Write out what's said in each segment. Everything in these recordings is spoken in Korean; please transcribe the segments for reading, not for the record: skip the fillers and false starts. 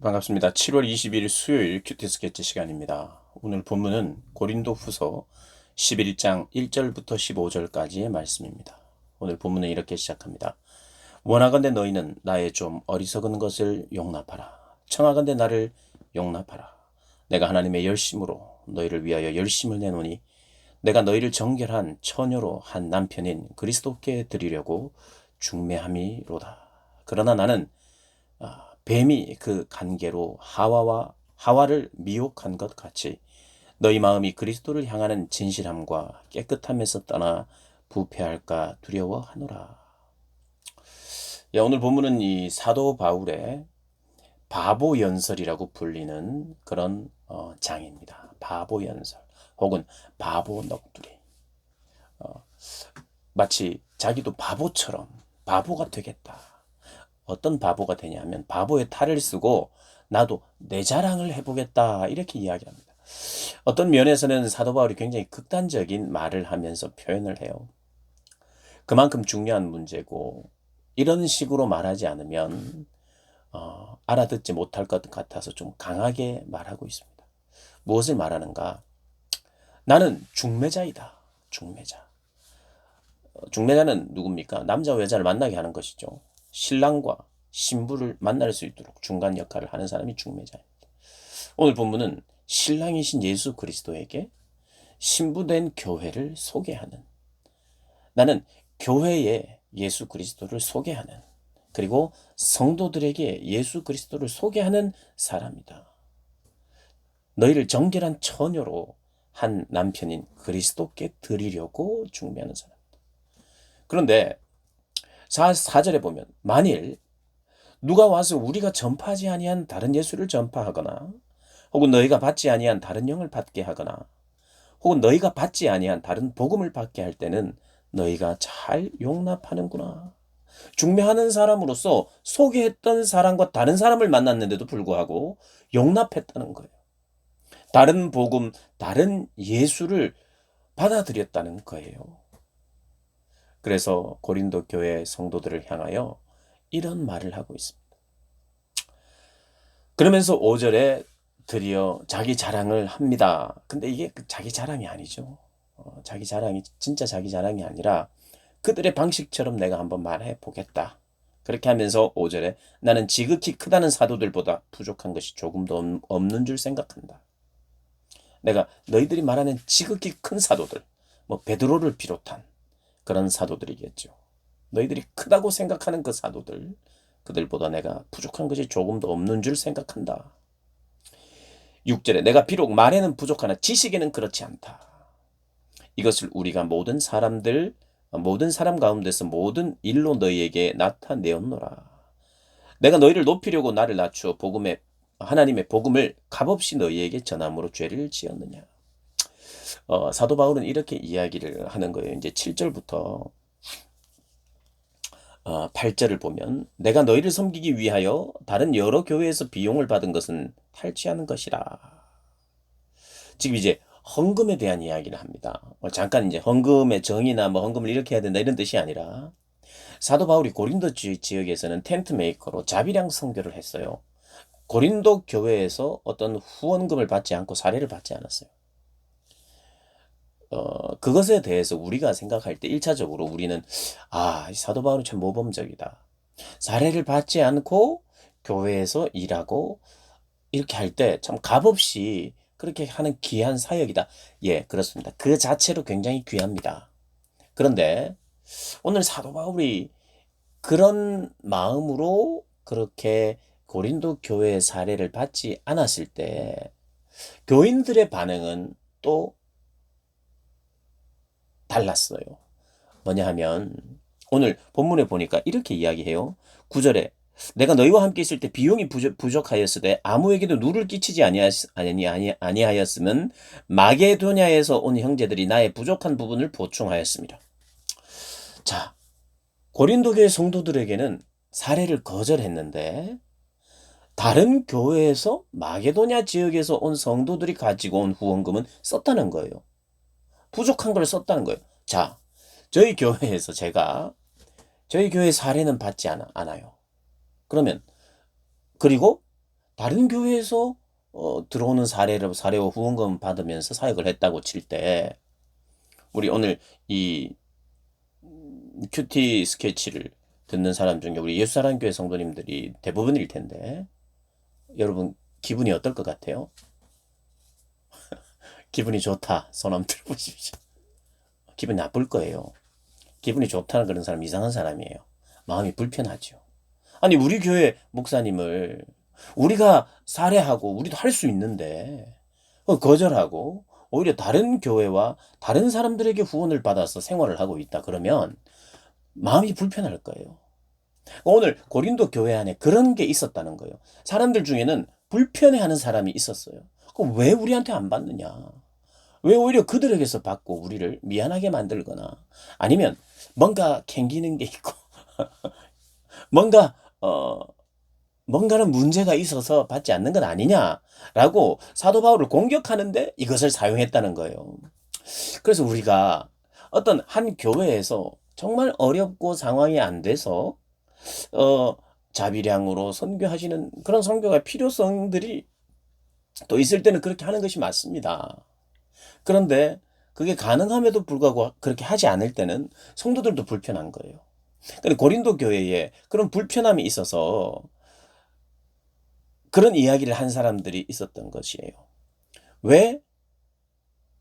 반갑습니다. 7월 20일 수요일 큐티 스케치 시간입니다. 오늘 본문은 고린도후서 11장 1절부터 15절까지의 말씀입니다. 오늘 본문은 이렇게 시작합니다. 원하건대 너희는 나의 좀 어리석은 것을 용납하라. 청하건대 나를 용납하라. 내가 하나님의 열심으로 너희를 위하여 열심을 내노니 내가 너희를 정결한 처녀로 한 남편인 그리스도께 드리려고 중매함이로다. 그러나 나는 뱀이 그 간계로 하와를 미혹한 것 같이 너희 마음이 그리스도를 향하는 진실함과 깨끗함에서 떠나 부패할까 두려워하노라. 오늘 본문은 이 사도 바울의 바보 연설이라고 불리는 그런 장입니다. 바보 연설 혹은 바보 넋두리. 마치 자기도 바보처럼 바보가 되겠다. 어떤 바보가 되냐면 바보의 탈을 쓰고 나도 내 자랑을 해보겠다 이렇게 이야기합니다. 어떤 면에서는 사도 바울이 굉장히 극단적인 말을 하면서 표현을 해요. 그만큼 중요한 문제고 이런 식으로 말하지 않으면 알아듣지 못할 것 같아서 좀 강하게 말하고 있습니다. 무엇을 말하는가? 나는 중매자이다. 중매자. 중매자는 누굽니까? 남자와 여자를 만나게 하는 것이죠. 신랑과 신부를 만날 수 있도록 중간 역할을 하는 사람이 중매자입니다. 오늘 본문은 신랑이신 예수 그리스도에게 신부된 교회를 소개하는, 나는 교회에 예수 그리스도를 소개하는, 그리고 성도들에게 예수 그리스도를 소개하는 사람이다. 너희를 정결한 처녀로 한 남편인 그리스도께 드리려고 중매하는 사람. 그런데 4절에 보면 만일 누가 와서 우리가 전파하지 아니한 다른 예수를 전파하거나 혹은 너희가 받지 아니한 다른 영을 받게 하거나 혹은 너희가 받지 아니한 다른 복음을 받게 할 때는 너희가 잘 용납하는구나. 중매하는 사람으로서 소개했던 사람과 다른 사람을 만났는데도 불구하고 용납했다는 거예요. 다른 복음, 다른 예수를 받아들였다는 거예요. 그래서 고린도 교회 성도들을 향하여 이런 말을 하고 있습니다. 그러면서 5절에 드디어 자기 자랑을 합니다. 근데 이게 자기 자랑이 아니죠. 자기 자랑이 진짜 자기 자랑이 아니라 그들의 방식처럼 내가 한번 말해 보겠다. 그렇게 하면서 5절에 나는 지극히 크다는 사도들보다 부족한 것이 조금도 없는 줄 생각한다. 내가 너희들이 말하는 지극히 큰 사도들, 뭐 베드로를 비롯한 그런 사도들이겠죠. 너희들이 크다고 생각하는 그 사도들, 그들보다 내가 부족한 것이 조금도 없는 줄 생각한다. 6절에 내가 비록 말에는 부족하나 지식에는 그렇지 않다. 이것을 우리가 모든 사람 가운데서 모든 일로 너희에게 나타내었노라. 내가 너희를 높이려고 나를 낮추어 하나님의 복음을 값없이 너희에게 전함으로 죄를 지었느냐. 사도 바울은 이렇게 이야기를 하는 거예요. 이제 7절부터 8절을 보면 내가 너희를 섬기기 위하여 다른 여러 교회에서 비용을 받은 것은 탈취하는 것이라. 지금 이제 헌금에 대한 이야기를 합니다. 잠깐 이제 헌금의 정의나 뭐 헌금을 이렇게 해야 된다 이런 뜻이 아니라 사도 바울이 고린도 지역에서는 텐트 메이커로 자비량 선교를 했어요. 고린도 교회에서 어떤 후원금을 받지 않고 사례를 받지 않았어요. 그것에 대해서 우리가 생각할 때 1차적으로 우리는 사도 바울은 참 모범적이다. 사례를 받지 않고 교회에서 일하고 이렇게 할 때 참 값없이 그렇게 하는 귀한 사역이다. 예, 그렇습니다. 그 자체로 굉장히 귀합니다. 그런데 오늘 사도 바울이 그런 마음으로 그렇게 고린도 교회의 사례를 받지 않았을 때 교인들의 반응은 또 달랐어요. 뭐냐 하면 오늘 본문에 보니까 이렇게 이야기해요. 9절에 내가 너희와 함께 있을 때 비용이 부족하였으되 아무에게도 누를 끼치지 아니하였으면 마게도냐에서 온 형제들이 나의 부족한 부분을 보충하였습니다. 자, 고린도 교회 성도들에게는 사례를 거절했는데 다른 교회에서 마게도냐 지역에서 온 성도들이 가지고 온 후원금은 썼다는 거예요. 부족한 걸 썼다는 거예요. 자, 저희 교회에서 저희 교회 사례는 받지 않아요. 그러면 그리고 다른 교회에서 들어오는 사례와 후원금 받으면서 사역을 했다고 칠 때, 우리 오늘 이 큐티 스케치를 듣는 사람 중에 우리 예수사랑교회 성도님들이 대부분일 텐데, 여러분 기분이 어떨 것 같아요? 기분이 좋다. 손 한번 들어보십시오. 기분이 나쁠 거예요. 기분이 좋다는 그런 사람 이상한 사람이에요. 마음이 불편하죠. 아니, 우리 교회 목사님을 우리가 살해하고 우리도 할 수 있는데 거절하고 오히려 다른 교회와 다른 사람들에게 후원을 받아서 생활을 하고 있다 그러면 마음이 불편할 거예요. 오늘 고린도 교회 안에 그런 게 있었다는 거예요. 사람들 중에는 불편해하는 사람이 있었어요. 그럼 왜 우리한테 안 받느냐? 왜 오히려 그들에게서 받고 우리를 미안하게 만들거나 아니면 뭔가 캥기는 게 있고 뭔가 뭔가는 문제가 있어서 받지 않는 건 아니냐라고 사도 바울을 공격하는데 이것을 사용했다는 거예요. 그래서 우리가 어떤 한 교회에서 정말 어렵고 상황이 안 돼서 어 자비량으로 선교하시는 그런 선교가 필요성들이 또 있을 때는 그렇게 하는 것이 맞습니다. 그런데 그게 가능함에도 불구하고 그렇게 하지 않을 때는 성도들도 불편한 거예요. 근데 고린도 교회에 그런 불편함이 있어서 그런 이야기를 한 사람들이 있었던 것이에요. 왜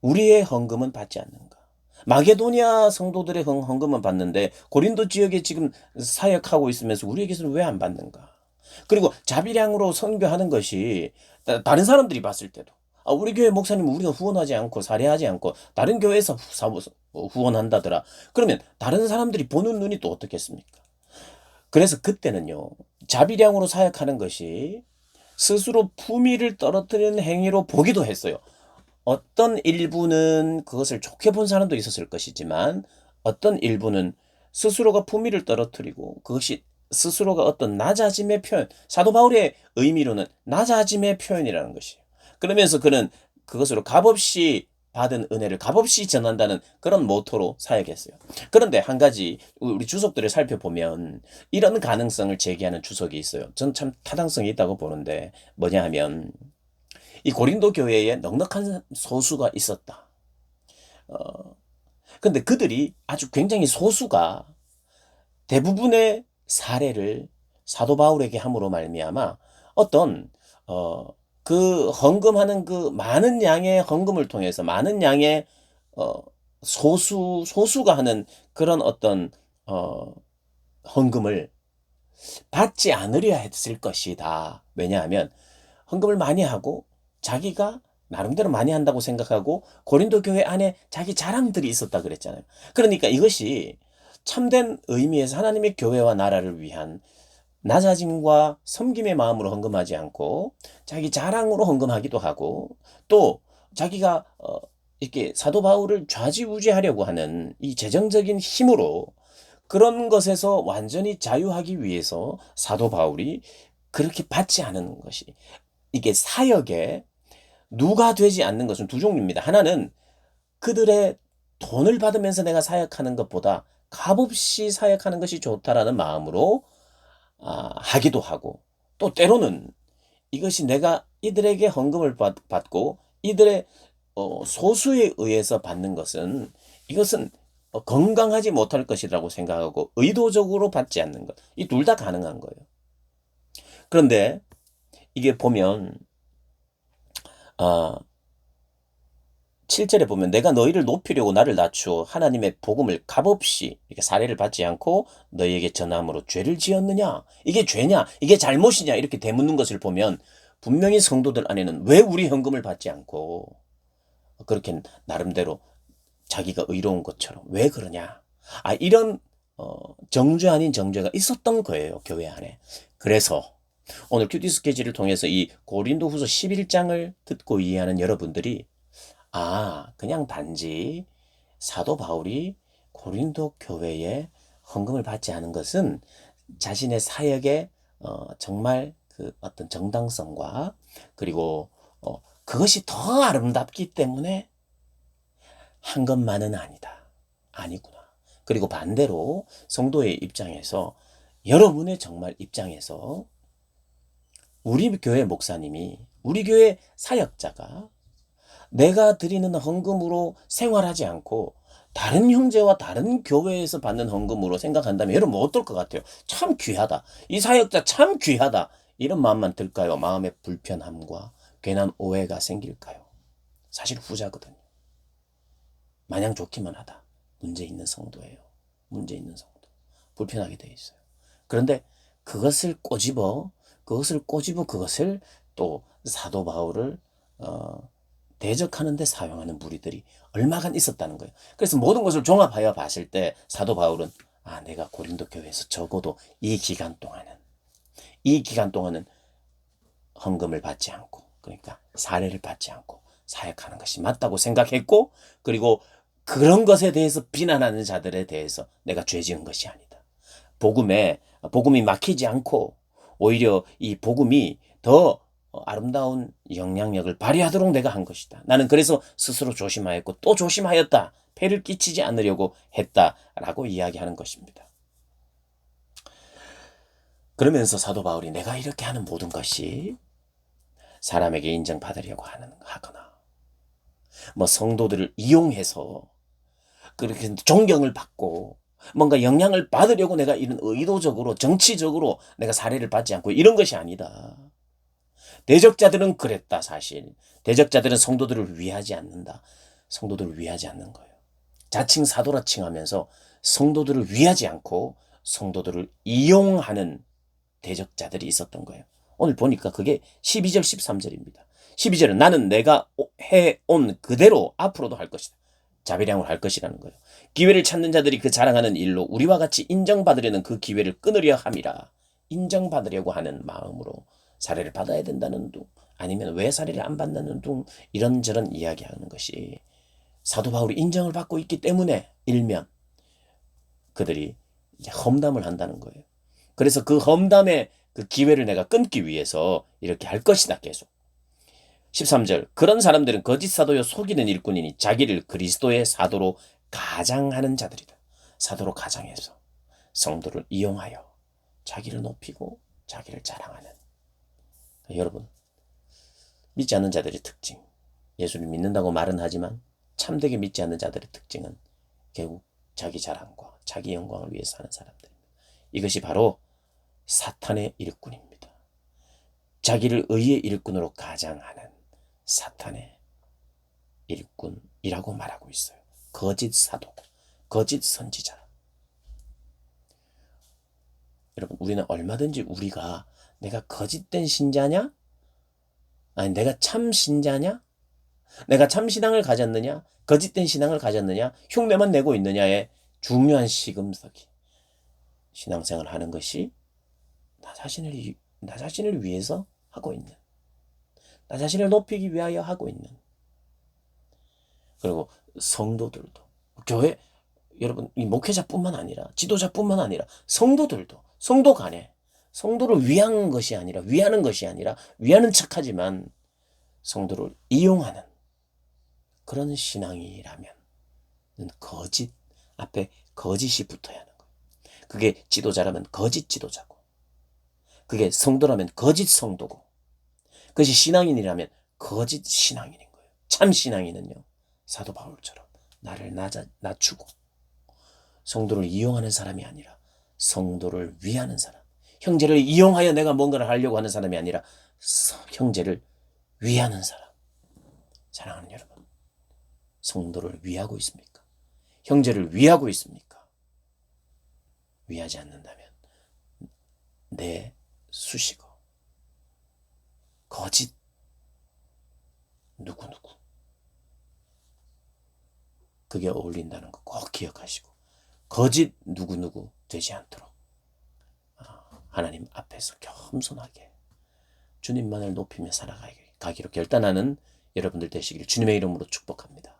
우리의 헌금은 받지 않는가? 마게도니아 성도들의 헌금은 받는데 고린도 지역에 지금 사역하고 있으면서 우리에게서는 왜 안 받는가? 그리고 자비량으로 선교하는 것이 다른 사람들이 봤을 때도 우리 교회 목사님 우리가 후원하지 않고 살해하지 않고 다른 교회에서 후원한다더라. 그러면 다른 사람들이 보는 눈이 또 어떻겠습니까? 그래서 그때는요. 자비량으로 사역하는 것이 스스로 품위를 떨어뜨리는 행위로 보기도 했어요. 어떤 일부는 그것을 좋게 본 사람도 있었을 것이지만 어떤 일부는 스스로가 품위를 떨어뜨리고 그것이 스스로가 어떤 낮아짐의 표현, 사도 바울의 의미로는 낮아짐의 표현이라는 것이에요. 그러면서 그는 그것으로 값없이 받은 은혜를 값없이 전한다는 그런 모토로 사역했어요. 그런데 한 가지 우리 주석들을 살펴보면 이런 가능성을 제기하는 주석이 있어요. 전 참 타당성이 있다고 보는데 뭐냐 하면 이 고린도 교회에 넉넉한 소수가 있었다. 근데 그들이 아주 굉장히 소수가 대부분의 사례를 사도 바울에게 함으로 말미암아 어떤 그 헌금하는 그 많은 양의 헌금을 통해서 많은 양의 어 소수가 하는 그런 어떤 어 헌금을 받지 않으려 했을 것이다. 왜냐하면 헌금을 많이 하고 자기가 나름대로 많이 한다고 생각하고 고린도 교회 안에 자기 자랑들이 있었다 그랬잖아요. 그러니까 이것이 참된 의미에서 하나님의 교회와 나라를 위한 낮아짐과 섬김의 마음으로 헌금하지 않고 자기 자랑으로 헌금하기도 하고 또 자기가 이렇게 사도 바울을 좌지우지하려고 하는 이 재정적인 힘으로 그런 것에서 완전히 자유하기 위해서 사도 바울이 그렇게 받지 않은 것이 이게 사역에 누가 되지 않는 것은 두 종류입니다. 하나는 그들의 돈을 받으면서 내가 사역하는 것보다 값없이 사역하는 것이 좋다라는 마음으로 하기도 하고 또 때로는 이것이 내가 이들에게 헌금을 받고 이들의 소수에 의해서 받는 것은 이것은 건강하지 못할 것이라고 생각하고 의도적으로 받지 않는 것. 이 둘 다 가능한 거예요. 그런데 이게 보면 아, 7절에 보면 내가 너희를 높이려고 나를 낮추어 하나님의 복음을 값없이 이렇게 사례를 받지 않고 너희에게 전함으로 죄를 지었느냐? 이게 죄냐? 이게 잘못이냐? 이렇게 되묻는 것을 보면 분명히 성도들 안에는 왜 우리 헌금을 받지 않고 그렇게 나름대로 자기가 의로운 것처럼 왜 그러냐? 이런 정죄 아닌 정죄가 있었던 거예요, 교회 안에. 그래서 오늘 큐티 스케치를 통해서 이 고린도후서 11장을 듣고 이해하는 여러분들이 그냥 단지 사도 바울이 고린도 교회에 헌금을 받지 않은 것은 자신의 사역의 정말 그 어떤 정당성과 그리고 그것이 더 아름답기 때문에 한 것만은 아니다. 아니구나. 그리고 반대로 성도의 입장에서 여러분의 정말 입장에서 우리 교회 목사님이, 우리 교회 사역자가 내가 드리는 헌금으로 생활하지 않고 다른 형제와 다른 교회에서 받는 헌금으로 생각한다면 여러분 어떨 것 같아요? 참 귀하다. 이 사역자 참 귀하다. 이런 마음만 들까요? 마음의 불편함과 괜한 오해가 생길까요? 사실 후자거든요. 마냥 좋기만 하다. 문제 있는 성도예요. 문제 있는 성도. 불편하게 되어 있어요. 그런데 그것을 꼬집어 그것을 또 사도 바울을 대적하는 데 사용하는 무리들이 얼마간 있었다는 거예요. 그래서 모든 것을 종합하여 봤을 때 사도 바울은 내가 고린도 교회에서 적어도 이 기간 동안은 헌금을 받지 않고, 그러니까 사례를 받지 않고 사역하는 것이 맞다고 생각했고, 그리고 그런 것에 대해서 비난하는 자들에 대해서 내가 죄 지은 것이 아니다. 복음이 막히지 않고 오히려 이 복음이 더 아름다운 영향력을 발휘하도록 내가 한 것이다. 나는 그래서 스스로 조심하였고 또 조심하였다. 폐를 끼치지 않으려고 했다라고 이야기하는 것입니다. 그러면서 사도 바울이 내가 이렇게 하는 모든 것이 사람에게 인정받으려고 하거나 성도들을 이용해서 그렇게 존경을 받고 뭔가 영향을 받으려고 내가 이런 의도적으로 정치적으로 내가 사례를 받지 않고 이런 것이 아니다. 대적자들은 그랬다. 사실 대적자들은 성도들을 위하지 않는다. 성도들을 위하지 않는 거예요. 자칭 사도라 칭하면서 성도들을 위하지 않고 성도들을 이용하는 대적자들이 있었던 거예요. 오늘 보니까 그게 12절 13절입니다. 12절은 나는 내가 해온 그대로 앞으로도 할 것이다. 자비량을 할 것이라는 거예요. 기회를 찾는 자들이 그 자랑하는 일로 우리와 같이 인정받으려는 그 기회를 끊으려 함이라. 인정받으려고 하는 마음으로 사례를 받아야 된다는 둥, 아니면 왜 사례를 안 받는 둥, 이런저런 이야기하는 것이 사도 바울이 인정을 받고 있기 때문에 일면 그들이 이제 험담을 한다는 거예요. 그래서 그 험담의 그 기회를 내가 끊기 위해서 이렇게 할 것이다. 계속. 13절 그런 사람들은 거짓 사도요 속이는 일꾼이니 자기를 그리스도의 사도로 가장하는 자들이다. 사도로 가장해서 성도를 이용하여 자기를 높이고 자기를 자랑하는. 여러분, 믿지 않는 자들의 특징, 예수를 믿는다고 말은 하지만 참되게 믿지 않는 자들의 특징은 결국 자기 자랑과 자기 영광을 위해 사는 사람들입니다. 이것이 바로 사탄의 일꾼입니다. 자기를 의의 일꾼으로 가장하는 사탄의 일꾼이라고 말하고 있어요. 거짓 사도, 거짓 선지자. 여러분, 우리는 얼마든지 우리가 내가 거짓된 신자냐? 아니, 내가 참 신자냐? 내가 참 신앙을 가졌느냐? 거짓된 신앙을 가졌느냐? 흉내만 내고 있느냐의 중요한 시금석이 신앙생활을 하는 것이 나 자신을 위해서 하고 있는, 나 자신을 높이기 위하여 하고 있는. 그리고 성도들도, 교회 여러분, 이 목회자뿐만 아니라 지도자뿐만 아니라 성도들도, 성도 간에 성도를 위한 것이 아니라 위하는 것이 아니라 위하는 척하지만 성도를 이용하는 그런 신앙이라면 거짓 앞에 거짓이 붙어야 하는 거예요. 그게 지도자라면 거짓 지도자고, 그게 성도라면 거짓 성도고, 그것이 신앙인이라면 거짓 신앙인인 거예요. 참 신앙인은요, 사도 바울처럼 나를 낮추고 성도를 이용하는 사람이 아니라 성도를 위하는 사람, 형제를 이용하여 내가 뭔가를 하려고 하는 사람이 아니라 형제를 위하는 사람. 사랑하는 여러분, 성도를 위하고 있습니까? 형제를 위하고 있습니까? 위하지 않는다면 내 수식어, 거짓 누구누구, 그게 어울린다는 거 꼭 기억하시고 거짓 누구누구 되지 않도록 하나님 앞에서 겸손하게 주님만을 높이며 살아가기로 결단하는 여러분들 되시기를 주님의 이름으로 축복합니다.